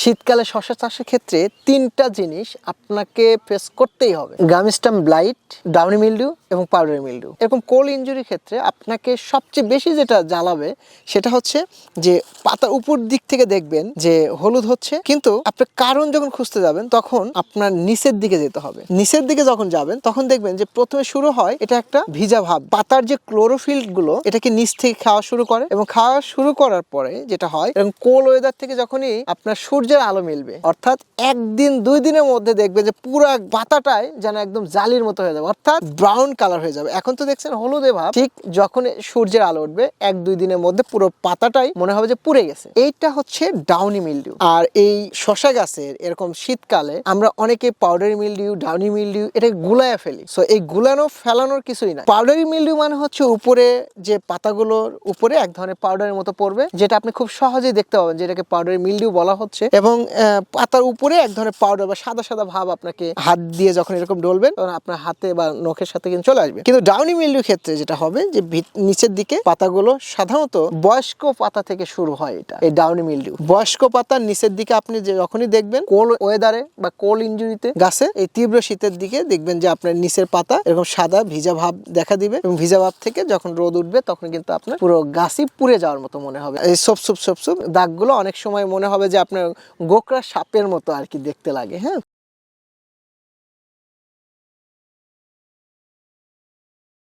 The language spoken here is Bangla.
শীতকালে শসা চাষের ক্ষেত্রে তিনটা জিনিস আপনাকে ফেস করতেই হবে: গাম স্টাম ব্লাইট, ডাউনি মিলডিউ এবং পাউডারি মিলডিউ। এরকম কোল ইনজুরির ক্ষেত্রে আপনাকে সবচেয়ে বেশি যেটা জ্বালাবে সেটা হচ্ছে যে পাতার উপর দিক থেকে দেখবেন যে হলুদ হচ্ছে, কিন্তু আপনি কারণ যখন খুঁজতে যাবেন তখন আপনার নিচের দিকে যেতে হবে। নিচের দিকে যখন যাবেন তখন দেখবেন যে প্রথমে শুরু হয় এটা একটা ভিজা ভাব, পাতার যে ক্লোরোফিল গুলো এটাকে নিচ থেকে খাওয়া শুরু করে, এবং খাওয়া শুরু করার পরে যেটা হয়, এবং কোল ওয়েদার থেকে যখনই আপনার সূর্যের আলো মিলবে, অর্থাৎ একদিন দুই দিনের মধ্যে দেখবেন যে পুরো পাতাটাই যেন একদম জালির মতো হয়ে যাবে, অর্থাৎ ব্রাউন কালার হয়ে যাবে। এখন তো দেখছেন হলুদে ভাব, ঠিক যখন সূর্যের আলো উঠবে এক দুই দিনের মধ্যে পুরো পাতাটাই মনে হবে যে পুড়ে গেছে। এইটা হচ্ছে ডাউনি মিলডিউ। আর এই শসা গাছের এরকম শীতকালে আমরা অনেকে পাউডারি মিলডিউ, ডাউনি মিলডিউ এটা গুলায় ফেলি। সো এই গুলানো ফেলানোর কিছুই না। পাউডারি মিলডিউ মানে হচ্ছে উপরে যে পাতাগুলোর উপরে এক ধরনের পাউডারের মতো পড়বে, যেটা আপনি খুব সহজেই দেখতে পাবেন যেটাকে পাউডারি মিলডিউ বলা হচ্ছে, এবং পাতার উপরে এক ধরনের পাউডার বা সাদা সাদা ভাব আপনাকে হাত দিয়ে যখন এরকম ডলবেন তখন আপনার হাতে বা নখের সাথে কিন্তু চলে আসবে। কিন্তু ডাউনি মিলডিউ ক্ষেত্রে যেটা হবে যে নিচের দিকে পাতাগুলো সাধারণত বয়স্ক পাতা থেকে শুরু হয়। এটা এই ডাউনি মিলডিউ বয়স্ক পাতার নিচের দিকে আপনি যখনই দেখবেন কোল ওয়েদারে বা কোল ইনজুরিতে গাছে এই তীব্র শীতের দিকে দেখবেন যে আপনার নিচের পাতা এরকম সাদা ভিজা ভাব দেখা দিবে, এবং ভিজা ভাব থেকে যখন রোদ উঠবে তখন কিন্তু আপনার পুরো গাছই পুড়ে যাওয়ার মতো মনে হবে। এই সবসুপ দাগগুলো অনেক সময় মনে হবে যে আপনার গোকরা সাপের মতো আর কি দেখতে লাগে। হ্যাঁ।